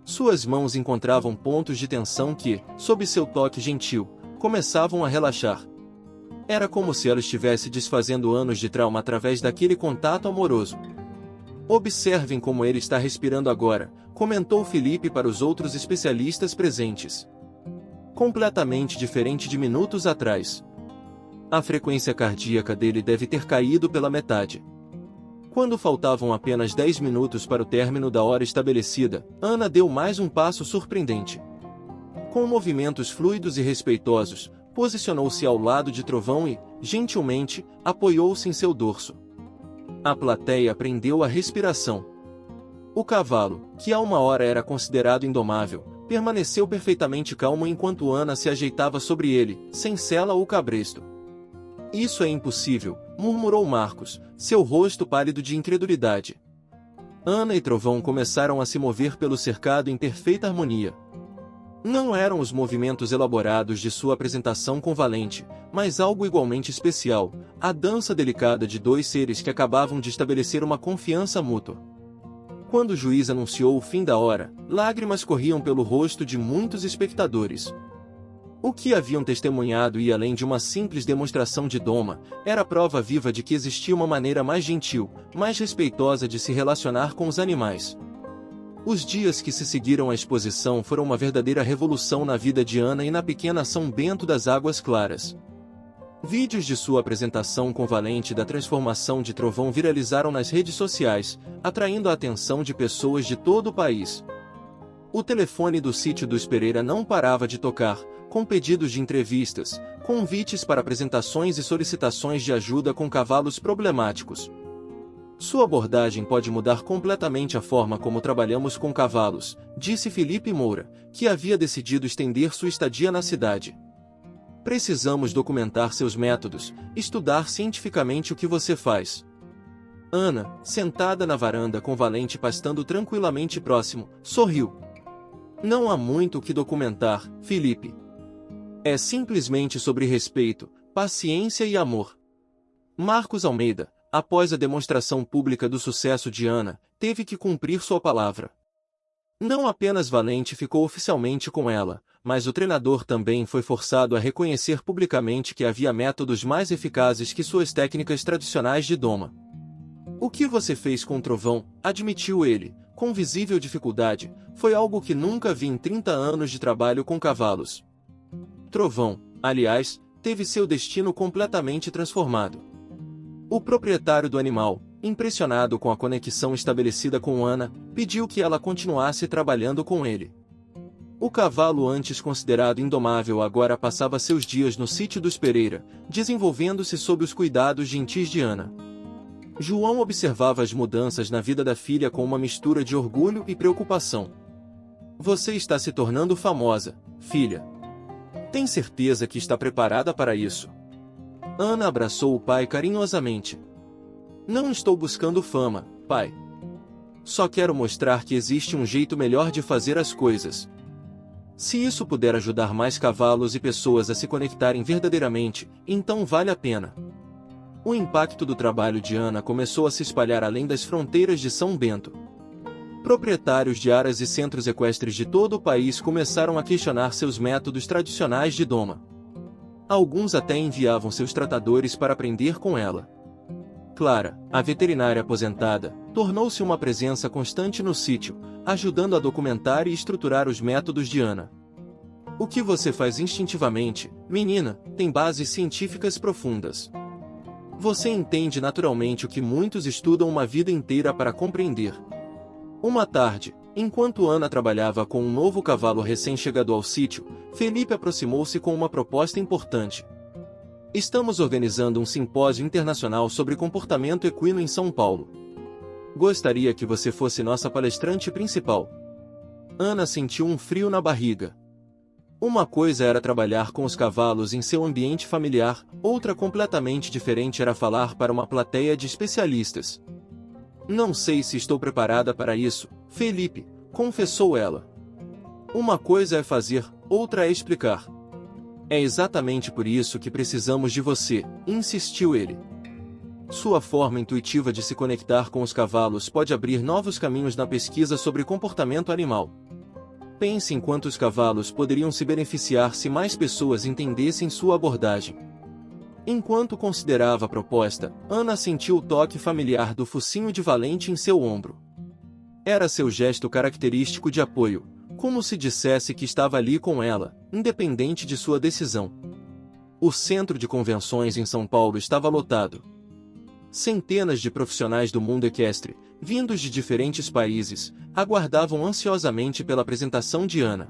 Suas mãos encontravam pontos de tensão que, sob seu toque gentil, começavam a relaxar. Era como se ela estivesse desfazendo anos de trauma através daquele contato amoroso. Observem como ele está respirando agora, comentou Felipe para os outros especialistas presentes. Completamente diferente de minutos atrás. A frequência cardíaca dele deve ter caído pela metade. Quando faltavam apenas 10 minutos para o término da hora estabelecida, Ana deu mais um passo surpreendente. Com movimentos fluidos e respeitosos, posicionou-se ao lado de Trovão e, gentilmente, apoiou-se em seu dorso. A plateia prendeu a respiração. O cavalo, que há uma hora era considerado indomável, permaneceu perfeitamente calmo enquanto Ana se ajeitava sobre ele, sem sela ou cabresto. Isso é impossível, murmurou Marcos, seu rosto pálido de incredulidade. Ana e Trovão começaram a se mover pelo cercado em perfeita harmonia. Não eram os movimentos elaborados de sua apresentação com Valente, mas algo igualmente especial, a dança delicada de dois seres que acabavam de estabelecer uma confiança mútua. Quando o juiz anunciou o fim da hora, lágrimas corriam pelo rosto de muitos espectadores. O que haviam testemunhado ia além de uma simples demonstração de doma, era prova viva de que existia uma maneira mais gentil, mais respeitosa de se relacionar com os animais. Os dias que se seguiram à exposição foram uma verdadeira revolução na vida de Ana e na pequena São Bento das Águas Claras. Vídeos de sua apresentação com Valente e da transformação de Trovão viralizaram nas redes sociais, atraindo a atenção de pessoas de todo o país. O telefone do sítio dos Pereira não parava de tocar, com pedidos de entrevistas, convites para apresentações e solicitações de ajuda com cavalos problemáticos. Sua abordagem pode mudar completamente a forma como trabalhamos com cavalos, disse Felipe Moura, que havia decidido estender sua estadia na cidade. Precisamos documentar seus métodos, estudar cientificamente o que você faz. Ana, sentada na varanda com Valente pastando tranquilamente próximo, sorriu. Não há muito o que documentar, Felipe. É simplesmente sobre respeito, paciência e amor. Marcos Almeida, após a demonstração pública do sucesso de Ana, teve que cumprir sua palavra. Não apenas Valente ficou oficialmente com ela, mas o treinador também foi forçado a reconhecer publicamente que havia métodos mais eficazes que suas técnicas tradicionais de doma. O que você fez com o Trovão, admitiu ele, com visível dificuldade, foi algo que nunca vi em 30 anos de trabalho com cavalos. Trovão, aliás, teve seu destino completamente transformado. O proprietário do animal, impressionado com a conexão estabelecida com Ana, pediu que ela continuasse trabalhando com ele. O cavalo antes considerado indomável agora passava seus dias no sítio dos Pereira, desenvolvendo-se sob os cuidados gentis de Ana. João observava as mudanças na vida da filha com uma mistura de orgulho e preocupação. Você está se tornando famosa, filha. Tem certeza que está preparada para isso? Ana abraçou o pai carinhosamente. Não estou buscando fama, pai. Só quero mostrar que existe um jeito melhor de fazer as coisas. Se isso puder ajudar mais cavalos e pessoas a se conectarem verdadeiramente, então vale a pena. O impacto do trabalho de Ana começou a se espalhar além das fronteiras de São Bento. Proprietários de aras e centros equestres de todo o país começaram a questionar seus métodos tradicionais de doma. Alguns até enviavam seus tratadores para aprender com ela. Clara, a veterinária aposentada, tornou-se uma presença constante no sítio, ajudando a documentar e estruturar os métodos de Ana. O que você faz instintivamente, menina, tem bases científicas profundas. Você entende naturalmente o que muitos estudam uma vida inteira para compreender. Uma tarde, enquanto Ana trabalhava com um novo cavalo recém-chegado ao sítio, Felipe aproximou-se com uma proposta importante. Estamos organizando um simpósio internacional sobre comportamento equino em São Paulo. Gostaria que você fosse nossa palestrante principal. Ana sentiu um frio na barriga. Uma coisa era trabalhar com os cavalos em seu ambiente familiar, outra completamente diferente era falar para uma plateia de especialistas. Não sei se estou preparada para isso, Felipe, confessou ela. Uma coisa é fazer, outra é explicar. É exatamente por isso que precisamos de você, insistiu ele. Sua forma intuitiva de se conectar com os cavalos pode abrir novos caminhos na pesquisa sobre comportamento animal. Pense em quantos cavalos poderiam se beneficiar se mais pessoas entendessem sua abordagem. Enquanto considerava a proposta, Ana sentiu o toque familiar do focinho de Valente em seu ombro. Era seu gesto característico de apoio, como se dissesse que estava ali com ela, independente de sua decisão. O centro de convenções em São Paulo estava lotado. Centenas de profissionais do mundo equestre, vindos de diferentes países, aguardavam ansiosamente pela apresentação de Ana.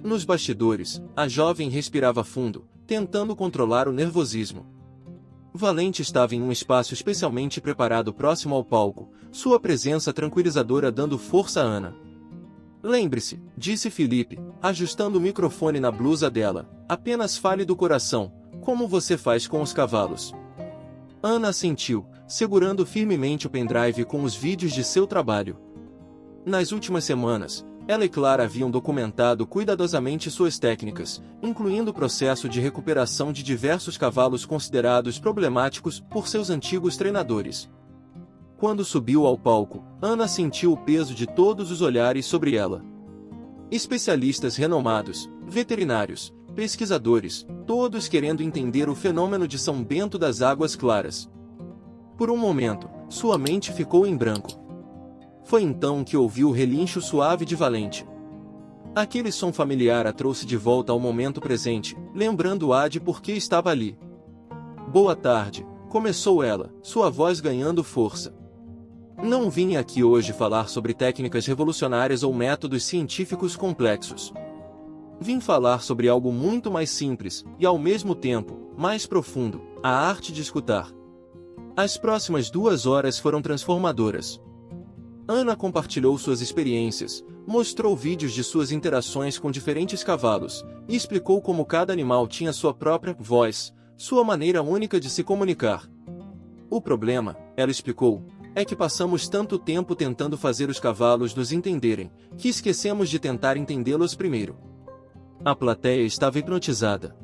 Nos bastidores, a jovem respirava fundo, tentando controlar o nervosismo. Valente estava em um espaço especialmente preparado próximo ao palco, sua presença tranquilizadora dando força a Ana. Lembre-se, disse Felipe, ajustando o microfone na blusa dela, apenas fale do coração, como você faz com os cavalos. Ana assentiu, segurando firmemente o pendrive com os vídeos de seu trabalho. Nas últimas semanas, ela e Clara haviam documentado cuidadosamente suas técnicas, incluindo o processo de recuperação de diversos cavalos considerados problemáticos por seus antigos treinadores. Quando subiu ao palco, Ana sentiu o peso de todos os olhares sobre ela. Especialistas renomados, veterinários, pesquisadores, todos querendo entender o fenômeno de São Bento das Águas Claras. Por um momento, sua mente ficou em branco. Foi então que ouviu o relincho suave de Valente. Aquele som familiar a trouxe de volta ao momento presente, lembrando-a de por que estava ali. Boa tarde, começou ela, sua voz ganhando força. Não vim aqui hoje falar sobre técnicas revolucionárias ou métodos científicos complexos. Vim falar sobre algo muito mais simples, e ao mesmo tempo, mais profundo, a arte de escutar. As próximas 2 horas foram transformadoras. Ana compartilhou suas experiências, mostrou vídeos de suas interações com diferentes cavalos, e explicou como cada animal tinha sua própria voz, sua maneira única de se comunicar. O problema, ela explicou, é que passamos tanto tempo tentando fazer os cavalos nos entenderem, que esquecemos de tentar entendê-los primeiro. A plateia estava hipnotizada.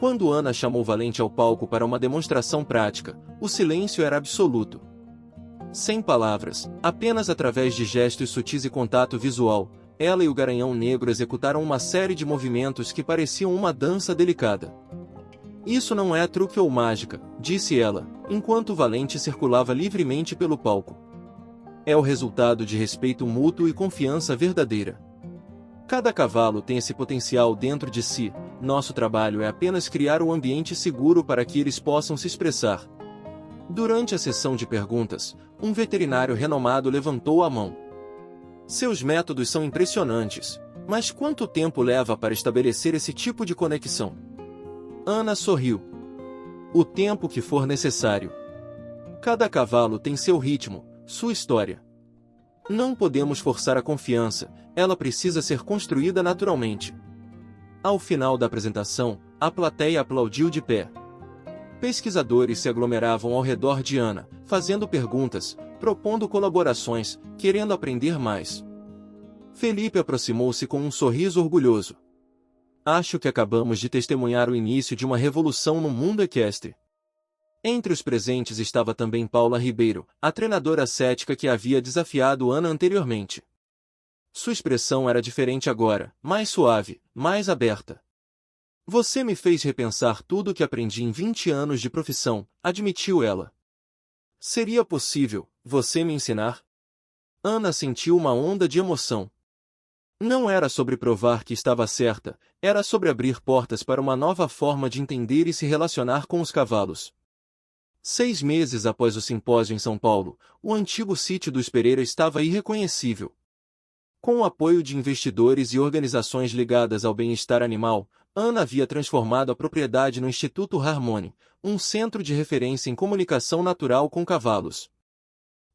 Quando Ana chamou Valente ao palco para uma demonstração prática, o silêncio era absoluto. Sem palavras, apenas através de gestos sutis e contato visual, ela e o garanhão negro executaram uma série de movimentos que pareciam uma dança delicada. Isso não é truque ou mágica, disse ela, enquanto Valente circulava livremente pelo palco. É o resultado de respeito mútuo e confiança verdadeira. Cada cavalo tem esse potencial dentro de si, nosso trabalho é apenas criar um ambiente seguro para que eles possam se expressar. Durante a sessão de perguntas, um veterinário renomado levantou a mão. Seus métodos são impressionantes, mas quanto tempo leva para estabelecer esse tipo de conexão? Ana sorriu. O tempo que for necessário. Cada cavalo tem seu ritmo, sua história. Não podemos forçar a confiança, ela precisa ser construída naturalmente. Ao final da apresentação, a plateia aplaudiu de pé. Pesquisadores se aglomeravam ao redor de Ana, fazendo perguntas, propondo colaborações, querendo aprender mais. Felipe aproximou-se com um sorriso orgulhoso. Acho que acabamos de testemunhar o início de uma revolução no mundo equestre. Entre os presentes estava também Paula Ribeiro, a treinadora cética que havia desafiado Ana anteriormente. Sua expressão era diferente agora, mais suave, mais aberta. Você me fez repensar tudo o que aprendi em 20 anos de profissão, admitiu ela. Seria possível, você me ensinar? Ana sentiu uma onda de emoção. Não era sobre provar que estava certa, era sobre abrir portas para uma nova forma de entender e se relacionar com os cavalos. 6 meses após o simpósio em São Paulo, o antigo sítio dos Pereira estava irreconhecível. Com o apoio de investidores e organizações ligadas ao bem-estar animal, Ana havia transformado a propriedade no Instituto Harmony, um centro de referência em comunicação natural com cavalos.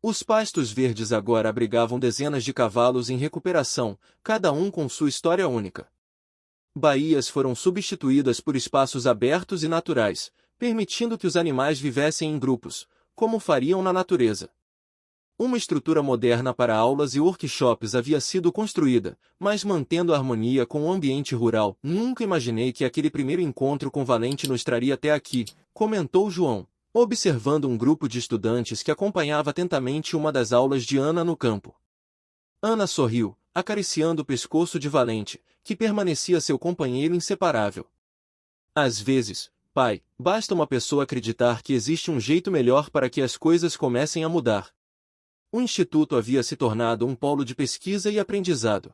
Os pastos verdes agora abrigavam dezenas de cavalos em recuperação, cada um com sua história única. Baías foram substituídas por espaços abertos e naturais, permitindo que os animais vivessem em grupos, como fariam na natureza. Uma estrutura moderna para aulas e workshops havia sido construída, mas mantendo a harmonia com o ambiente rural. Nunca imaginei que aquele primeiro encontro com Valente nos traria até aqui, comentou João, observando um grupo de estudantes que acompanhava atentamente uma das aulas de Ana no campo. Ana sorriu, acariciando o pescoço de Valente, que permanecia seu companheiro inseparável. Às vezes, pai, basta uma pessoa acreditar que existe um jeito melhor para que as coisas comecem a mudar. O Instituto havia se tornado um polo de pesquisa e aprendizado.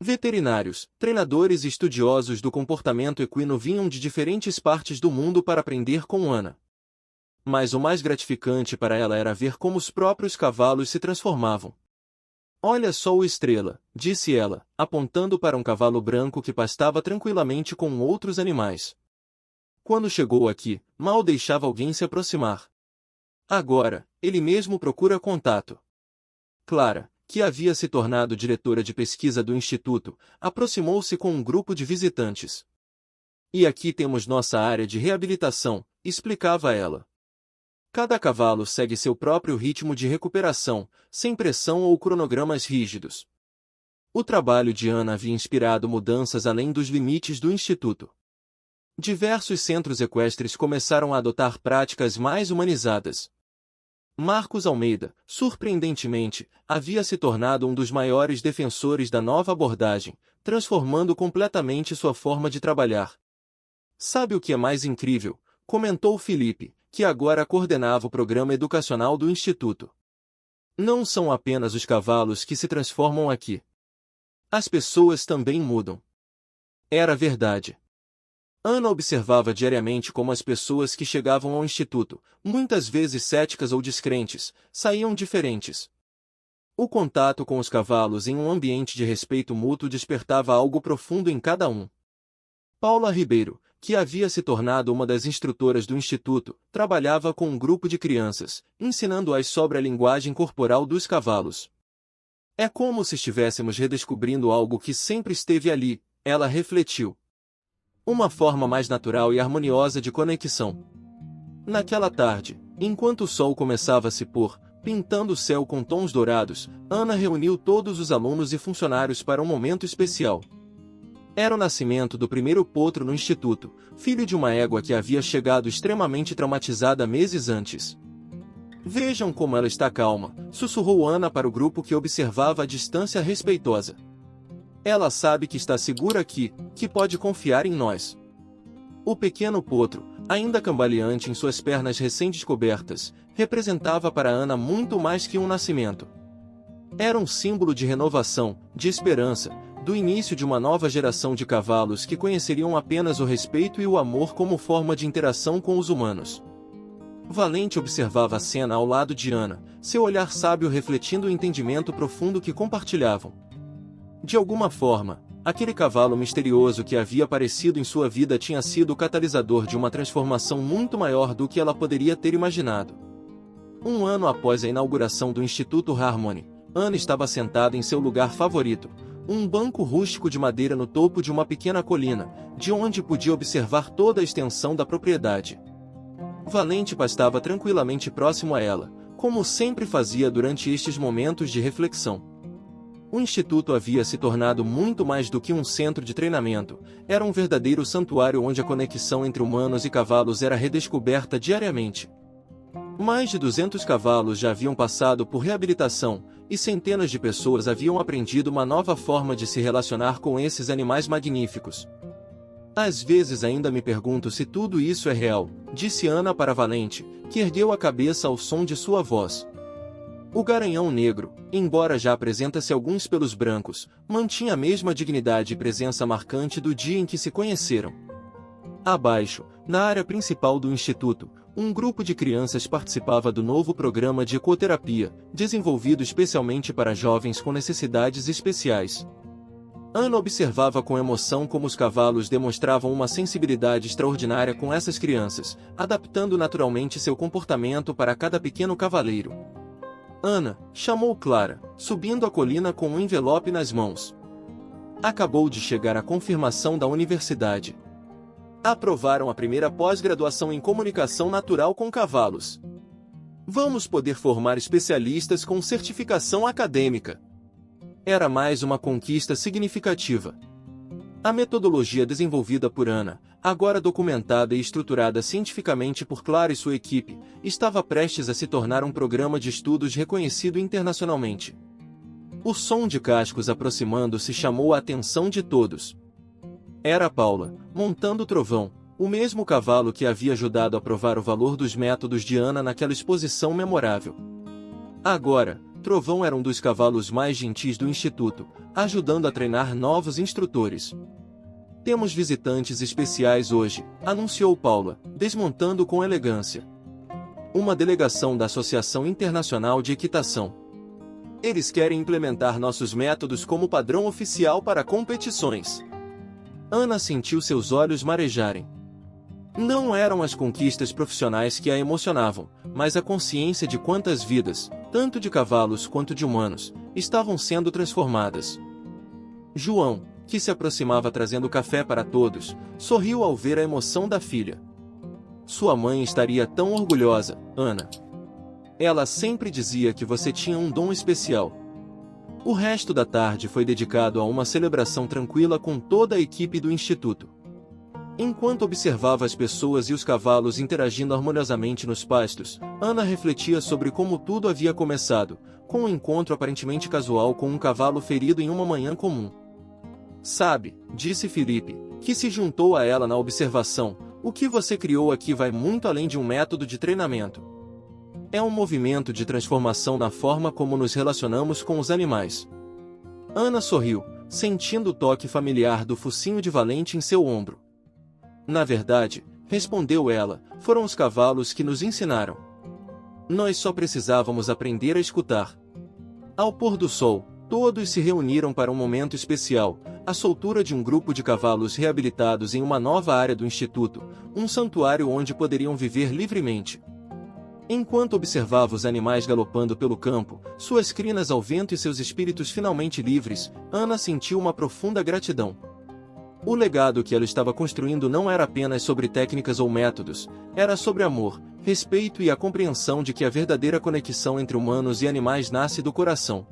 Veterinários, treinadores e estudiosos do comportamento equino vinham de diferentes partes do mundo para aprender com Ana. Mas o mais gratificante para ela era ver como os próprios cavalos se transformavam. Olha só o Estrela, disse ela, apontando para um cavalo branco que pastava tranquilamente com outros animais. Quando chegou aqui, mal deixava alguém se aproximar. Agora, ele mesmo procura contato. Clara, que havia se tornado diretora de pesquisa do Instituto, aproximou-se com um grupo de visitantes. E aqui temos nossa área de reabilitação, explicava ela. Cada cavalo segue seu próprio ritmo de recuperação, sem pressão ou cronogramas rígidos. O trabalho de Ana havia inspirado mudanças além dos limites do Instituto. Diversos centros equestres começaram a adotar práticas mais humanizadas. Marcos Almeida, surpreendentemente, havia se tornado um dos maiores defensores da nova abordagem, transformando completamente sua forma de trabalhar. Sabe o que é mais incrível? Comentou Felipe, que agora coordenava o programa educacional do Instituto. Não são apenas os cavalos que se transformam aqui. As pessoas também mudam. Era verdade. Ana observava diariamente como as pessoas que chegavam ao Instituto, muitas vezes céticas ou descrentes, saíam diferentes. O contato com os cavalos em um ambiente de respeito mútuo despertava algo profundo em cada um. Paula Ribeiro, que havia se tornado uma das instrutoras do Instituto, trabalhava com um grupo de crianças, ensinando-as sobre a linguagem corporal dos cavalos. É como se estivéssemos redescobrindo algo que sempre esteve ali, ela refletiu. Uma forma mais natural e harmoniosa de conexão. Naquela tarde, enquanto o sol começava a se pôr, pintando o céu com tons dourados, Ana reuniu todos os alunos e funcionários para um momento especial. Era o nascimento do primeiro potro no Instituto, filho de uma égua que havia chegado extremamente traumatizada meses antes. Vejam como ela está calma, sussurrou Ana para o grupo que observava a distância respeitosa. Ela sabe que está segura aqui, que pode confiar em nós. O pequeno potro, ainda cambaleante em suas pernas recém-descobertas, representava para Ana muito mais que um nascimento. Era um símbolo de renovação, de esperança, do início de uma nova geração de cavalos que conheceriam apenas o respeito e o amor como forma de interação com os humanos. Valente observava a cena ao lado de Ana, seu olhar sábio refletindo o entendimento profundo que compartilhavam. De alguma forma, aquele cavalo misterioso que havia aparecido em sua vida tinha sido o catalisador de uma transformação muito maior do que ela poderia ter imaginado. Um ano após a inauguração do Instituto Harmony, Ana estava sentada em seu lugar favorito, um banco rústico de madeira no topo de uma pequena colina, de onde podia observar toda a extensão da propriedade. Valente pastava tranquilamente próximo a ela, como sempre fazia durante estes momentos de reflexão. O Instituto havia se tornado muito mais do que um centro de treinamento, era um verdadeiro santuário onde a conexão entre humanos e cavalos era redescoberta diariamente. Mais de 200 cavalos já haviam passado por reabilitação, e centenas de pessoas haviam aprendido uma nova forma de se relacionar com esses animais magníficos. Às vezes ainda me pergunto se tudo isso é real, disse Ana para Valente, que ergueu a cabeça ao som de sua voz. O garanhão negro, embora já apresentasse alguns pelos brancos, mantinha a mesma dignidade e presença marcante do dia em que se conheceram. Abaixo, na área principal do Instituto, um grupo de crianças participava do novo programa de ecoterapia, desenvolvido especialmente para jovens com necessidades especiais. Ana observava com emoção como os cavalos demonstravam uma sensibilidade extraordinária com essas crianças, adaptando naturalmente seu comportamento para cada pequeno cavaleiro. Ana, chamou Clara, subindo a colina com um envelope nas mãos. Acabou de chegar a confirmação da universidade. Aprovaram a primeira pós-graduação em comunicação natural com cavalos. Vamos poder formar especialistas com certificação acadêmica. Era mais uma conquista significativa. A metodologia desenvolvida por Ana, agora documentada e estruturada cientificamente por Clara e sua equipe, estava prestes a se tornar um programa de estudos reconhecido internacionalmente. O som de cascos aproximando-se chamou a atenção de todos. Era Paula, montando o trovão, O mesmo cavalo que havia ajudado a provar o valor dos métodos de Ana naquela exposição memorável. Agora, Trovão era um dos cavalos mais gentis do Instituto, ajudando a treinar novos instrutores. Temos visitantes especiais hoje, anunciou Paula, desmontando com elegância. Uma delegação da Associação Internacional de Equitação. Eles querem implementar nossos métodos como padrão oficial para competições. Ana sentiu seus olhos marejarem. Não eram as conquistas profissionais que a emocionavam, mas a consciência de quantas vidas, tanto de cavalos quanto de humanos, estavam sendo transformadas. João, que se aproximava trazendo café para todos, sorriu ao ver a emoção da filha. Sua mãe estaria tão orgulhosa, Ana. Ela sempre dizia que você tinha um dom especial. O resto da tarde foi dedicado a uma celebração tranquila com toda a equipe do Instituto. Enquanto observava as pessoas e os cavalos interagindo harmoniosamente nos pastos, Ana refletia sobre como tudo havia começado, com um encontro aparentemente casual com um cavalo ferido em uma manhã comum. Sabe, disse Felipe, que se juntou a ela na observação, o que você criou aqui vai muito além de um método de treinamento. É um movimento de transformação na forma como nos relacionamos com os animais. Ana sorriu, sentindo o toque familiar do focinho de Valente em seu ombro. Na verdade, respondeu ela, foram os cavalos que nos ensinaram. Nós só precisávamos aprender a escutar. Ao pôr do sol, todos se reuniram para um momento especial, a soltura de um grupo de cavalos reabilitados em uma nova área do Instituto, um santuário onde poderiam viver livremente. Enquanto observava os animais galopando pelo campo, suas crinas ao vento e seus espíritos finalmente livres, Ana sentiu uma profunda gratidão. O legado que ela estava construindo não era apenas sobre técnicas ou métodos, era sobre amor, respeito e a compreensão de que a verdadeira conexão entre humanos e animais nasce do coração.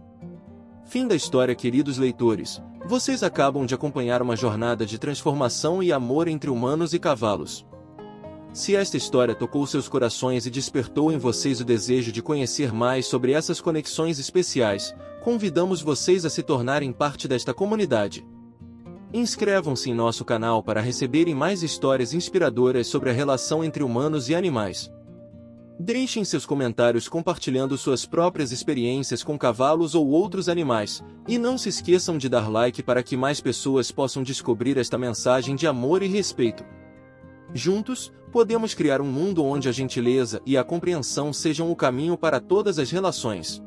Fim da história, queridos leitores. Vocês acabam de acompanhar uma jornada de transformação e amor entre humanos e cavalos. Se esta história tocou seus corações e despertou em vocês o desejo de conhecer mais sobre essas conexões especiais, convidamos vocês a se tornarem parte desta comunidade. Inscrevam-se em nosso canal para receberem mais histórias inspiradoras sobre a relação entre humanos e animais. Deixem seus comentários compartilhando suas próprias experiências com cavalos ou outros animais, e não se esqueçam de dar like para que mais pessoas possam descobrir esta mensagem de amor e respeito. Juntos, podemos criar um mundo onde a gentileza e a compreensão sejam o caminho para todas as relações.